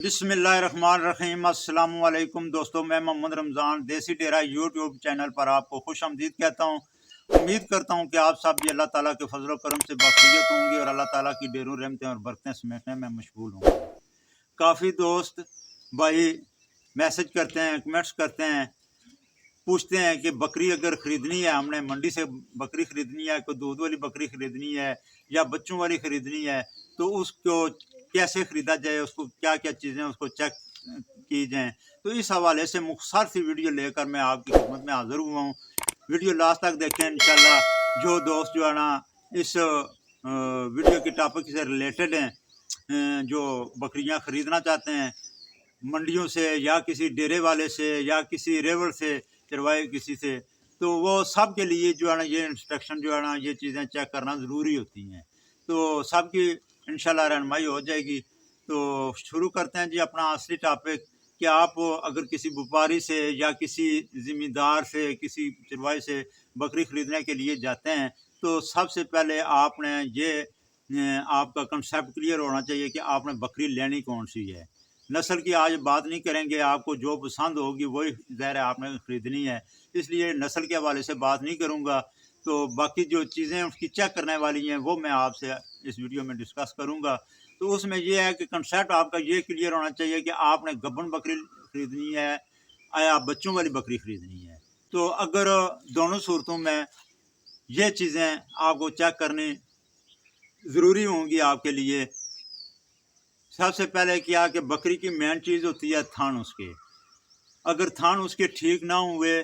बिस्मिल्लाहिर्रहमानिर्रहीम। अस्सलाम वालेकुम दोस्तों, मैं मोहम्मद रमज़ान देसी डेरा यूट्यूब चैनल पर आपको खुश आमदीद कहता हूँ। उम्मीद करता हूँ कि आप सब भी अल्लाह ताला के फजल करम से बाखैरियत होंगे और अल्लाह ताला की ढेरों रहमतें और बरकतें समेटने में मशगूल होंगे। काफ़ी दोस्त भाई मैसेज करते हैं, कमेंट्स करते हैं, पूछते हैं कि बकरी अगर ख़रीदनी है, हमने मंडी से बकरी ख़रीदनी है, कोई दूध वाली बकरी ख़रीदनी है या बच्चों वाली ख़रीदनी है, तो उसको कैसे ख़रीदा जाए, उसको क्या क्या चीज़ें उसको चेक की जाएँ। तो इस हवाले से मुख्तसर सी वीडियो लेकर मैं आपकी खिदमत में हाज़िर हुआ हूँ। वीडियो लास्ट तक देखें इंशाल्लाह। जो दोस्त जो है ना इस वीडियो के टॉपिक से रिलेटेड हैं, जो बकरियां ख़रीदना चाहते हैं मंडियों से या किसी डेरे वाले से या किसी रेवड़ से चरवाए किसी से, तो वो सब के लिए जो है ना ये इंस्ट्रक्शन जो है ना ये चीज़ें चेक करना ज़रूरी होती हैं। तो सब की इंशाल्लाह रहनुमाई हो जाएगी। तो शुरू करते हैं जी अपना असली टॉपिक कि आप अगर किसी व्यापारी से या किसी ज़िम्मेदार से किसी चरवाहे से बकरी ख़रीदने के लिए जाते हैं, तो सबसे पहले आपने ये आपका कंसेप्ट क्लियर होना चाहिए कि आपने बकरी लेनी कौन सी है। नस्ल की आज बात नहीं करेंगे, आपको जो पसंद होगी वही ज़ाहिर है आपने ख़रीदनी है, इसलिए नस्ल के हवाले से बात नहीं करूँगा। तो बाकी जो चीज़ें उसकी चेक करने वाली हैं वो मैं आपसे इस वीडियो में डिस्कस करूँगा। तो उसमें ये है कि कंसेप्ट आपका ये क्लियर होना चाहिए कि आपने गब्बन बकरी ख़रीदनी है या बच्चों वाली बकरी ख़रीदनी है। तो अगर दोनों सूरतों में ये चीज़ें आपको चेक करनी ज़रूरी होंगी आपके लिए। सबसे पहले क्या कि बकरी की मेन चीज़ होती है थान उसके। अगर थान उसके ठीक ना हुए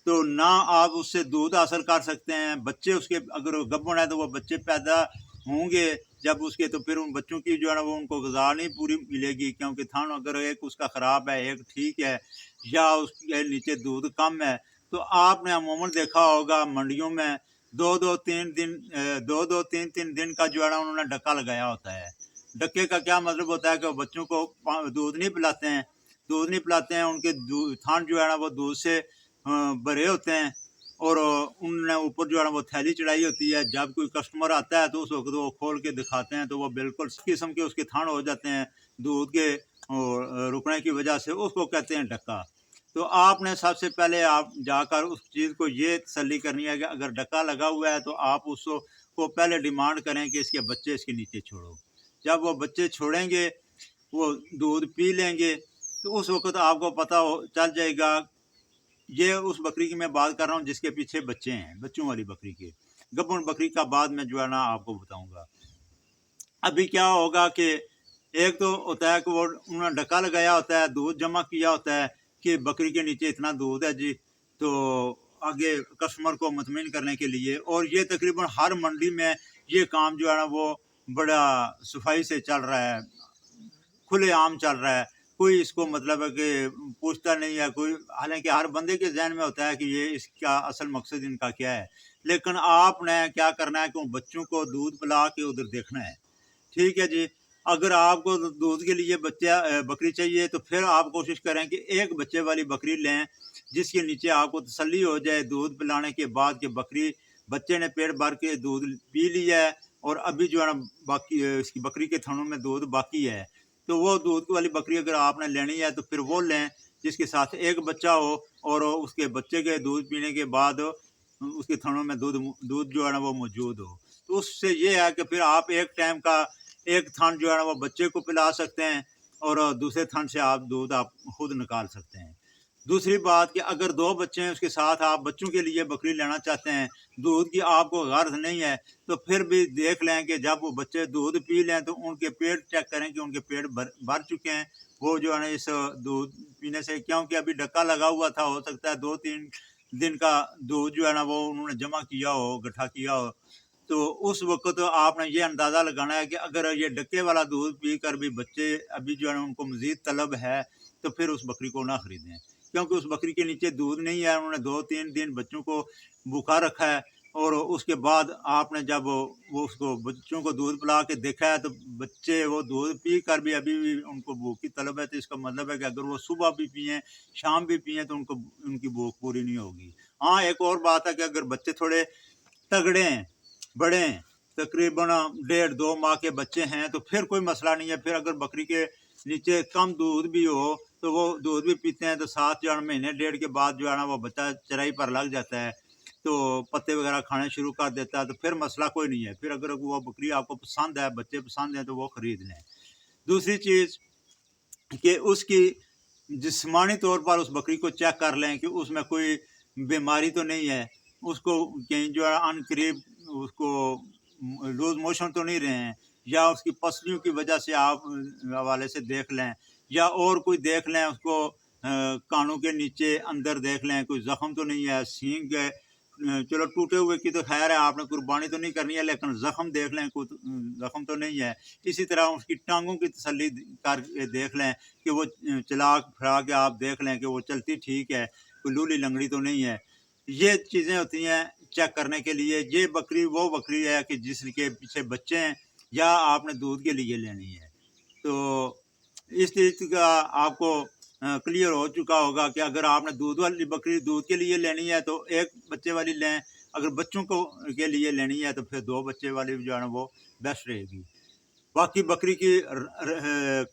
तो ना आप उससे दूध हासिल कर सकते हैं। बच्चे उसके अगर गब्बन है तो वो बच्चे पैदा होंगे जब उसके, तो फिर उन बच्चों की जो है ना वो उनको ग़िज़ा नहीं पूरी मिलेगी, क्योंकि थान अगर एक उसका ख़राब है एक ठीक है या उसके नीचे दूध कम है। तो आपने अमूमन देखा होगा मंडियों में दो दो तीन दिन का जो है ना उन्होंने डक्का लगाया होता है। डक्के का क्या मतलब होता है कि वो बच्चों को दूध नहीं पिलाते हैं, उनके थान जो है ना वो दूध से भरे होते हैं और उनने ऊपर जो है ना वो थैली चढ़ाई होती है। जब कोई कस्टमर आता है तो उस वक्त वो खोल के दिखाते हैं तो वो बिल्कुल इस किस्म के उसके थान हो जाते हैं दूध के रुकने की वजह से, उसको कहते हैं डक्का। तो आपने सबसे पहले आप जाकर उस चीज़ को ये तसल्ली करनी है कि अगर डक्का लगा हुआ है तो आप उसको पहले डिमांड करें कि इसके बच्चे इसके नीचे छोड़ो। जब वो बच्चे छोड़ेंगे वो दूध पी लेंगे, तो उस वक्त आपको पता चल जाएगा। ये उस बकरी की मैं बात कर रहा हूँ जिसके पीछे बच्चे हैं, बच्चों वाली बकरी के। गब्बन बकरी का बाद में जो है ना आपको बताऊंगा। अभी क्या होगा कि एक तो होता है कि वो उन्होंने डक्का लगाया होता है, दूध जमा किया होता है कि बकरी के नीचे इतना दूध है जी, तो आगे कस्टमर को मुतमिन करने के लिए। और ये तकरीबन हर मंडी में ये काम जो है ना वो बड़ा सफाई से चल रहा है, खुलेआम चल रहा है। कोई इसको मतलब है कि पूछता नहीं है कोई, हालांकि हर बंदे के जहन में होता है कि ये इसका असल मकसद इनका क्या है। लेकिन आपने क्या करना है कि उन बच्चों को दूध पिला के उधर देखना है। ठीक है जी। अगर आपको दूध के लिए बकरी चाहिए तो फिर आप कोशिश करें कि एक बच्चे वाली बकरी लें जिसके नीचे आपको तसल्ली हो जाए दूध पिलाने के बाद कि बकरी बच्चे ने पेट भर के दूध पी लिया है और अभी जो है ना बाकी इसकी बकरी के थनों में दूध बाकी है। तो वो दूध वाली बकरी अगर आपने लेनी है तो फिर वो लें जिसके साथ एक बच्चा हो और उसके बच्चे के दूध पीने के बाद उसके थनों में दूध जो है ना वो मौजूद हो। तो उससे ये है कि फिर आप एक टाइम का एक थन जो है ना वो बच्चे को पिला सकते हैं और दूसरे थन से आप दूध आप खुद निकाल सकते हैं। दूसरी बात कि अगर दो बच्चे हैं उसके साथ आप बच्चों के लिए बकरी लेना चाहते हैं, दूध की आपको गर्ज नहीं है, तो फिर भी देख लें कि जब वो बच्चे दूध पी लें तो उनके पेट चेक करें कि उनके पेट भर चुके हैं। वो जो है ना इस दूध पीने से, क्योंकि अभी डक्का लगा हुआ था, हो सकता है 2-3 दिन का दूध जो है ना वो उन्होंने जमा किया हो, इकट्ठा किया हो। तो उस वक़्त आपने ये अंदाज़ा लगाना है कि अगर ये डक्के वाला दूध पीकर भी बच्चे अभी जो है ना उनको मज़ीद तलब है, तो फिर उस बकरी को ना ख़रीदें। क्योंकि उस बकरी के नीचे दूध नहीं है, उन्होंने 2-3 दिन बच्चों को भूखा रखा है और उसके बाद आपने जब वो उसको बच्चों को दूध पिला के देखा है तो बच्चे वो दूध पी कर भी अभी भी उनको भूख की तलब है। तो इसका मतलब है कि अगर वो सुबह भी पिएँ, शाम भी पिएँ तो उनको उनकी भूख पूरी नहीं होगी। हाँ, एक और बात है कि अगर बच्चे थोड़े तगड़े हैं, बड़े हैं, तकरीबन 1.5-2 माह के बच्चे हैं तो फिर कोई मसला नहीं है। फिर अगर बकरी के नीचे कम दूध भी हो तो वो दूध भी पीते हैं, तो 7 जो है महीने डेढ़ के बाद जो है ना वो बच्चा चराई पर लग जाता है, तो पत्ते वगैरह खाने शुरू कर देता है, तो फिर मसला कोई नहीं है। फिर अगर वो बकरी आपको पसंद है, बच्चे पसंद हैं, तो वो खरीद लें। दूसरी चीज़ कि उसकी जिस्मानी तौर पर उस बकरी को चेक कर लें कि उसमें कोई बीमारी तो नहीं है, उसको कहीं जो है अनकरीब उसको लूज मोशन तो नहीं रहे हैं, या उसकी पसलियों की वजह से आप हवाले से देख लें, या और कोई देख लें उसको कानों के नीचे अंदर देख लें कोई ज़ख्म तो नहीं है, सींग है, चलो टूटे हुए की तो खैर है, आपने कुर्बानी तो नहीं करनी है, लेकिन ज़ख्म देख लें कोई ज़ख्म तो नहीं है। इसी तरह उसकी टांगों की तसल्ली कर देख लें कि वो चला फिरा के आप देख लें कि वो चलती ठीक है, कोई लूली लंगड़ी तो नहीं है। ये चीज़ें होती हैं चेक करने के लिए। ये बकरी वो बकरी है कि जिसके पीछे बच्चे हैं या आपने दूध के लिए लेनी है। तो इस चीज़ का आपको क्लियर हो चुका होगा कि अगर आपने दूध वाली बकरी दूध के लिए लेनी है तो एक बच्चे वाली लें, अगर बच्चों को के लिए लेनी है तो फिर 2 बच्चे वाली जो है ना वो बेस्ट रहेगी। बाकी बकरी की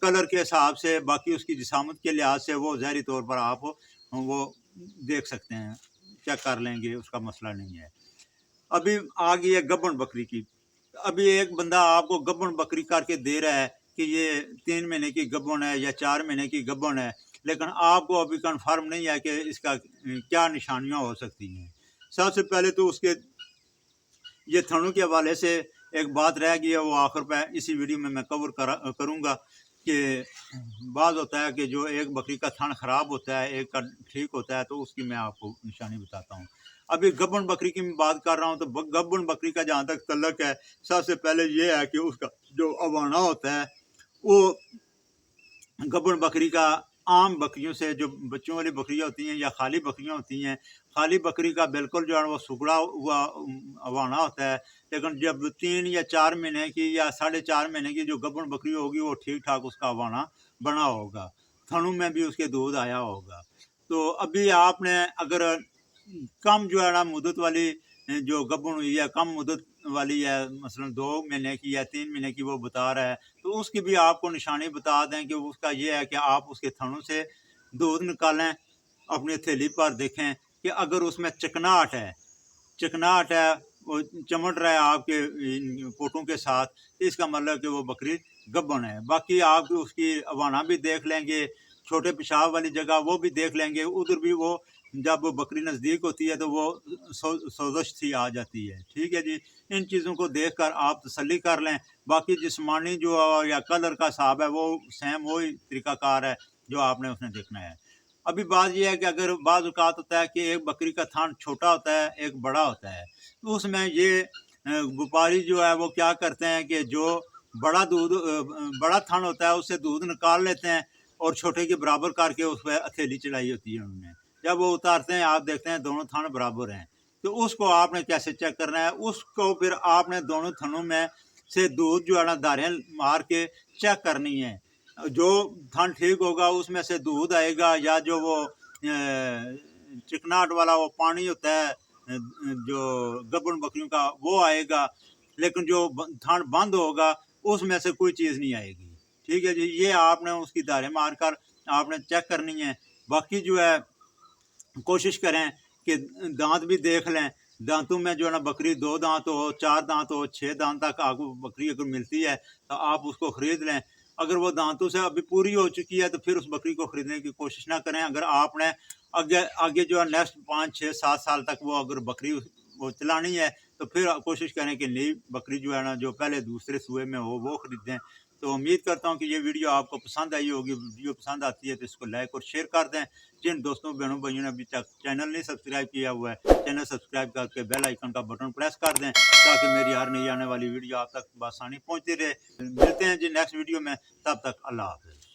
कलर के हिसाब से, बाकी उसकी जिसामत के लिहाज से वो ज़ाहिरी तौर पर आप वो देख सकते हैं, चेक कर लेंगे, उसका मसला नहीं है। अभी आ गई है गब्बन बकरी की। अभी एक बंदा आपको गब्बन बकरी करके दे रहा है कि ये 3 महीने की गब्बन है या 4 महीने की गब्बन है, लेकिन आपको अभी कन्फर्म नहीं है कि इसका क्या निशानियाँ हो सकती हैं। सबसे पहले तो उसके ये थनों के हवाले से एक बात रह गई है, वो आखिर पे इसी वीडियो में मैं कवर करूँगा कि बाज़ होता है कि जो एक बकरी का थन ख़राब होता है, एक का ठीक होता है, तो उसकी मैं आपको निशानी बताता हूँ। अभी गब्बन बकरी की मैं बात कर रहा हूँ, तो गब्बन बकरी का जहाँ तक तल्लक है, सबसे पहले ये है कि उसका जो अवाना होता है, वो गब्बन बकरी का आम बकरियों से, जो बच्चों वाली बकरियाँ होती हैं या खाली बकरियाँ होती हैं, खाली बकरी का बिल्कुल जो है वो सुगड़ा हुआ अवाना होता है, लेकिन जब 3 या 4 महीने की या 4.5 महीने की जो गब्बन बकरी होगी वो ठीक ठाक उसका अवाना बना होगा, थनों में भी उसके दूध आया होगा। तो अभी आपने अगर कम जो है ना मुद्दत वाली जो गब्बन हुई है, कम मुद्दत वाली है, मसलन 2 महीने की या 3 महीने की वो बता रहा है, तो उसकी भी आपको निशानी बता दें कि उसका ये है कि आप उसके थनों से दूध निकालें, अपनी हथेली पर देखें कि अगर उसमें चिकनाहट है, वो चमट रहा है आपके पोटों के साथ, तो इसका मतलब कि वो बकरी गब्बन है। बाकी आप उसकी अवाना भी देख लेंगे, छोटे पेशाब वाली जगह वो भी देख लेंगे, उधर भी वो जब वो बकरी नज़दीक होती है तो वो सोज़श सी आ जाती है। ठीक है जी, इन चीज़ों को देख कर आप तसल्ली कर लें। बाकी जिस्मानी जो या कलर का हिसाब है वो सेम वही तरीक़ाकार है जो आपने उसमें देखना है। अभी बात ये है कि अगर बाज़ औक़ात होता है कि एक बकरी का थान छोटा होता है, एक बड़ा होता है, तो उसमें ये व्यापारी जो है वो क्या करते हैं कि जो बड़ा थान होता है उससे दूध निकाल लेते हैं और छोटे के बराबर करके उस पे हथेली चढ़ाई होती है उन्होंने। जब वो उतारते हैं आप देखते हैं दोनों थान बराबर हैं, तो उसको आपने कैसे चेक करना है, उसको फिर आपने दोनों थनों में से दूध जो है ना धारें मार के चेक करनी है। जो थन ठीक होगा उसमें से दूध आएगा, या जो वो चिकनाहट वाला वो पानी होता है जो गब्बन बकरियों का वो आएगा, लेकिन जो थन बंद होगा उसमें से कोई चीज़ नहीं आएगी। ठीक है जी, ये आपने उसकी धारें मार कर आपने चेक करनी है। बाकी जो है कोशिश करें कि दांत भी देख लें, दांतों में जो है ना बकरी 2 दांत हो, 4 दांत हो, 6 दांत तक आपको बकरी अगर मिलती है तो आप उसको ख़रीद लें। अगर वो दांतों से अभी पूरी हो चुकी है तो फिर उस बकरी को ख़रीदने की कोशिश ना करें। अगर आपने आगे आगे जो है नेक्स्ट 5, 6, 7 साल तक वो अगर बकरी वो चलानी है तो फिर कोशिश करें कि नई बकरी जो है ना जो पहले दूसरे सूए में हो वो ख़रीदें। तो उम्मीद करता हूँ कि ये वीडियो आपको पसंद आई होगी। वीडियो पसंद आती है तो इसको लाइक और शेयर कर दें। जिन दोस्तों बहनों भाइयों ने अभी तक चैनल नहीं सब्सक्राइब किया हुआ है, चैनल सब्सक्राइब करके बेल आइकन का बटन प्रेस कर दें ताकि मेरी हर नई आने वाली वीडियो आप तक बआसानी पहुँचती रहे। मिलते हैं जी नेक्स्ट वीडियो में, तब तक अल्लाह हाफ़िज़।